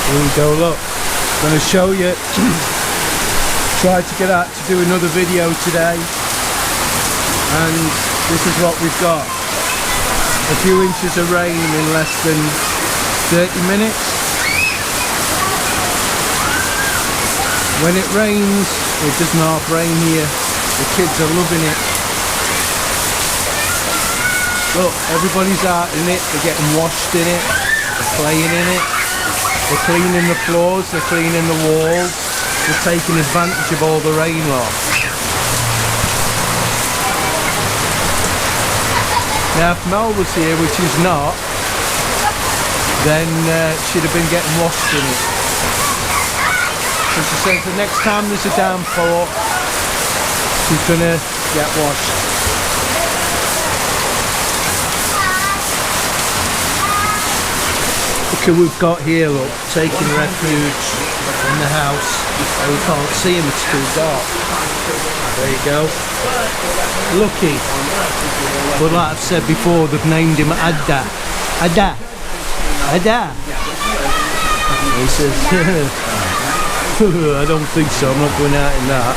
Here we go, look. I'm going to show you. Tried to get out to do another video today, and this is what we've got. A few inches of rain in less than 30 minutes. When it rains, it doesn't half rain here. The kids are loving it. Look, everybody's out in it, they're getting washed in it, they're playing in it, they're cleaning the floors, they're cleaning the walls, they're taking advantage of all the rain loss. Now if Mel was here, which is not, then she'd have been getting washed in it. And she says the next time there's a downpour, she's gonna get washed. Look who we've got here, look, taking refuge in the house. Oh, we can't see him, it's too dark. There you go. Lucky. But like I've said before, they've named him Ada. Ada. Ada. He says, I don't think so, I'm not going out in that.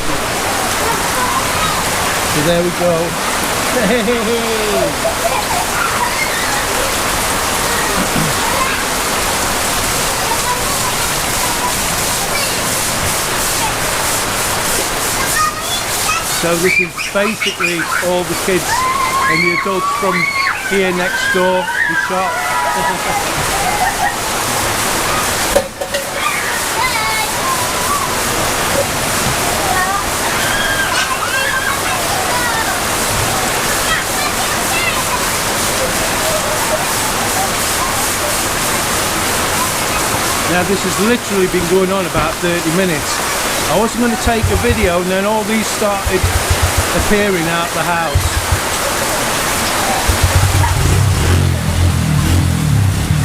So there we go. Hey! So this is basically all the kids and the adults from here next door, the shop. Now this has literally been going on about 30 minutes. I wasn't going to take a video, and then all these started appearing out the house.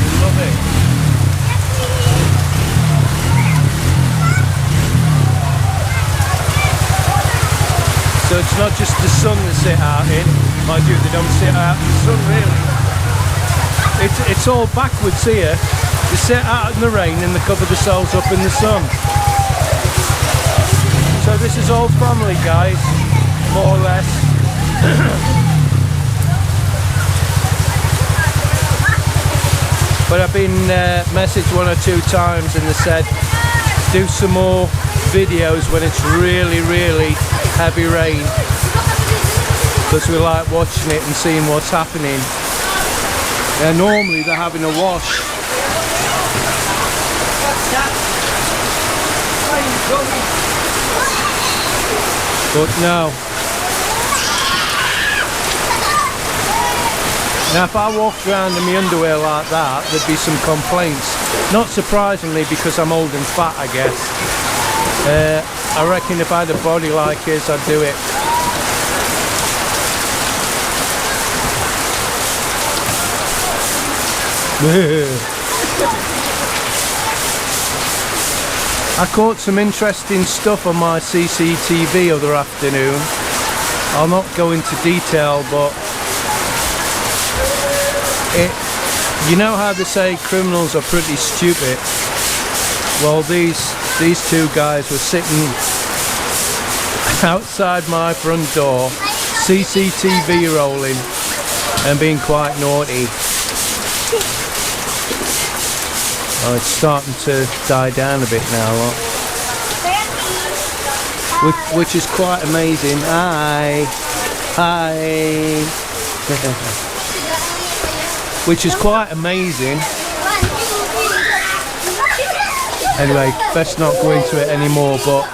I love it. So it's not just the sun they sit out in. Mind you, they don't sit out in the sun really. It's all backwards here. They sit out in the rain and they cover themselves up in the sun. So this is all family, guys, more or less. But I've been messaged 1 or 2 times and they said do some more videos when it's really, really heavy rain, because we like watching it and seeing what's happening. Normally they're having a wash. But no. Now if I walked around in my underwear like that, there'd be some complaints. Not surprisingly, because I'm old and fat, I guess. I reckon if I had a body like his, I'd do it. I caught some interesting stuff on my CCTV other afternoon. I'll not go into detail, but you know how they say criminals are pretty stupid? Well, these 2 guys were sitting outside my front door, CCTV rolling, and being quite naughty. Oh, it's starting to die down a bit now, look. Which is quite amazing. Hi. Hi. Which is quite amazing. Anyway, best not go into it anymore, but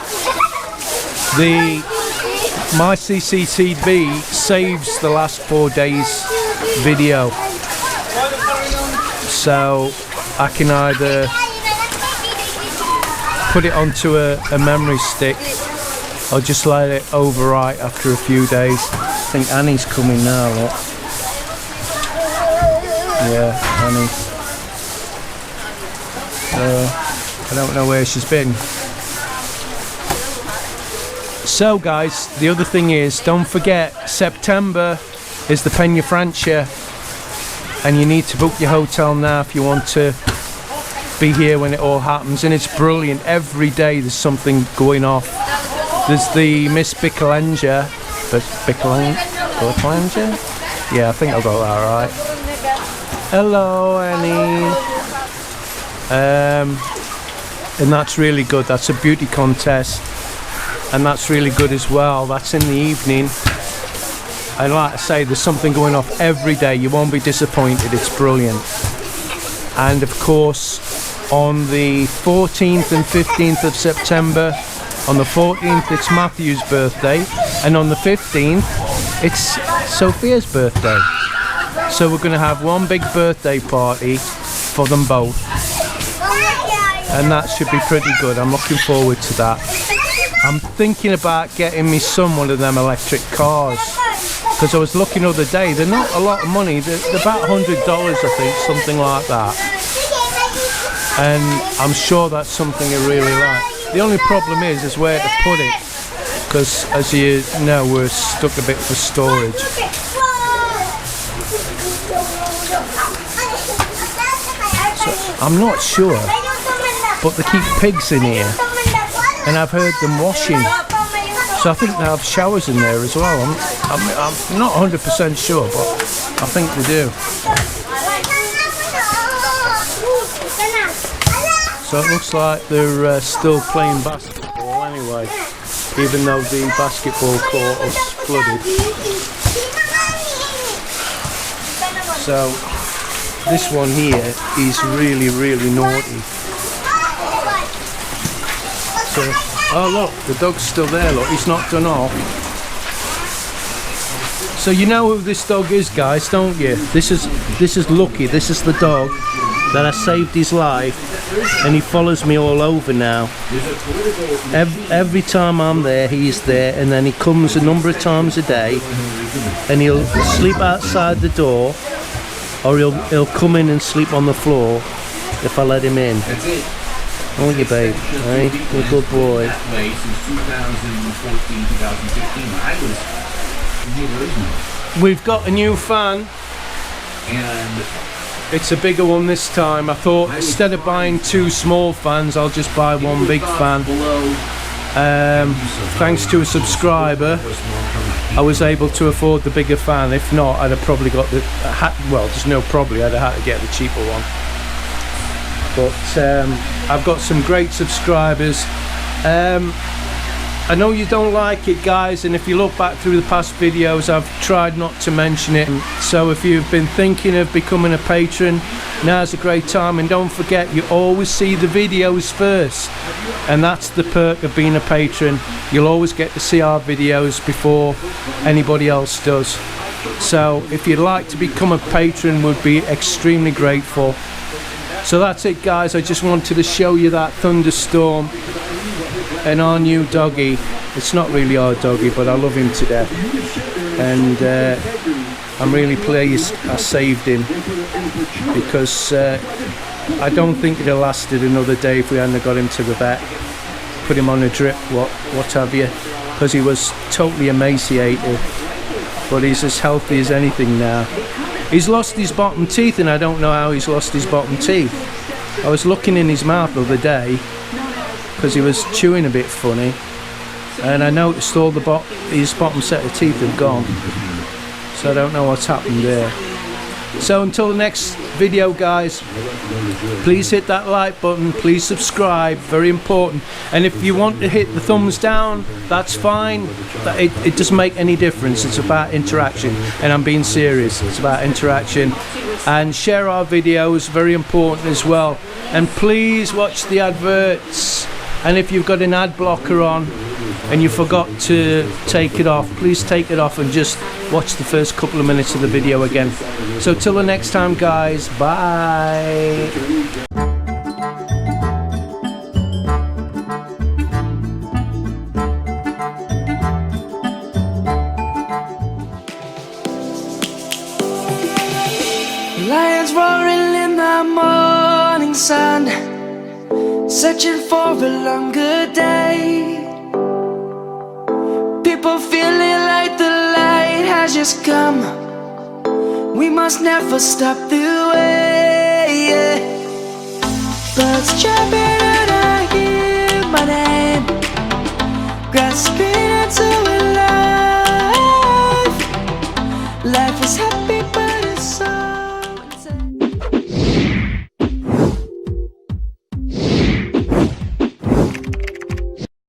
my CCTV saves the last 4 days video. So I can either put it onto a memory stick or just let it overwrite after a few days. I think Annie's coming now, look. Yeah, Annie. I don't know where she's been. So guys, the other thing is, don't forget, September is the Peña Francia, and you need to book your hotel now if you want to be here when it all happens, and it's brilliant. Every day there's something going off. There's the Miss Bicklenger, but Bicklenger? Yeah, I think I got that right. Hello, Annie. And that's really good. That's a beauty contest, and that's really good as well. That's in the evening. And like I say, there's something going off every day. You won't be disappointed. It's brilliant. And of course, on the 14th and 15th of September, on the 14th it's Matthew's birthday, and on the 15th it's Sophia's birthday. So we're going to have one big birthday party for them both, and that should be pretty good. I'm looking forward to that. I'm thinking about getting my son one of them electric cars, because I was looking the other day. They're not a lot of money. They're about $100, I think, something like that. And I'm sure that's something I really like. The only problem is where to put it, because as you know, we're stuck a bit for storage. So I'm not sure, but they keep pigs in here, and I've heard them washing. So I think they have showers in there as well. I'm not 100% sure, but I think they do. So it looks like they're still playing basketball anyway, even though the basketball court is flooded. So this one here is really, really naughty. So, oh look, the dog's still there, look, he's not done off. So you know who this dog is, guys, don't you? This is Lucky. This is the dog that I saved his life, and he follows me all over now. Every time I'm there, he's there, and then he comes a number of times a day, and he'll sleep outside the door, or he'll come in and sleep on the floor if I let him in. Won't you, babe? Hey, you're a good boy. We've got a new fan, and it's a bigger one this time. I thought instead of buying two small fans, I'll just buy one big fan. Thanks to a subscriber, I was able to afford the bigger fan. If not, I'd have probably got the well, there's no probably, I'd have had to get the cheaper one. But I've got some great subscribers. I know you don't like it, guys, and if you look back through the past videos, I've tried not to mention it. So if you've been thinking of becoming a patron, now's a great time. And don't forget, you always see the videos first, and that's the perk of being a patron. You'll always get to see our videos before anybody else does. So if you'd like to become a patron, we'd be extremely grateful. So that's it, guys. I just wanted to show you that thunderstorm and our new doggy. It's not really our doggy, but I love him to death, and I'm really pleased I saved him, because I don't think it'd have lasted another day if we hadn't got him to the vet, put him on a drip, what have you, because he was totally emaciated, but he's as healthy as anything now. He's lost his bottom teeth, and I don't know how he's lost his bottom teeth. I was looking in his mouth the other day, because he was chewing a bit funny, and I noticed all his bottom set of teeth have gone. So I don't know what's happened there. So until the next video, guys, please hit that like button, please subscribe, very important. And if you want to hit the thumbs down, that's fine. It doesn't make any difference. It's about interaction, and I'm being serious. It's about interaction. And share our videos, very important as well. And please watch the adverts. And if you've got an ad blocker on and you forgot to take it off, please take it off and just watch the first couple of minutes of the video again. So till the next time, guys, bye. Lions roaring in the morning sun, searching for a longer day. People feeling like the light has just come. We must never stop the way, yeah. Birds chirping and I hear my name. Grass green.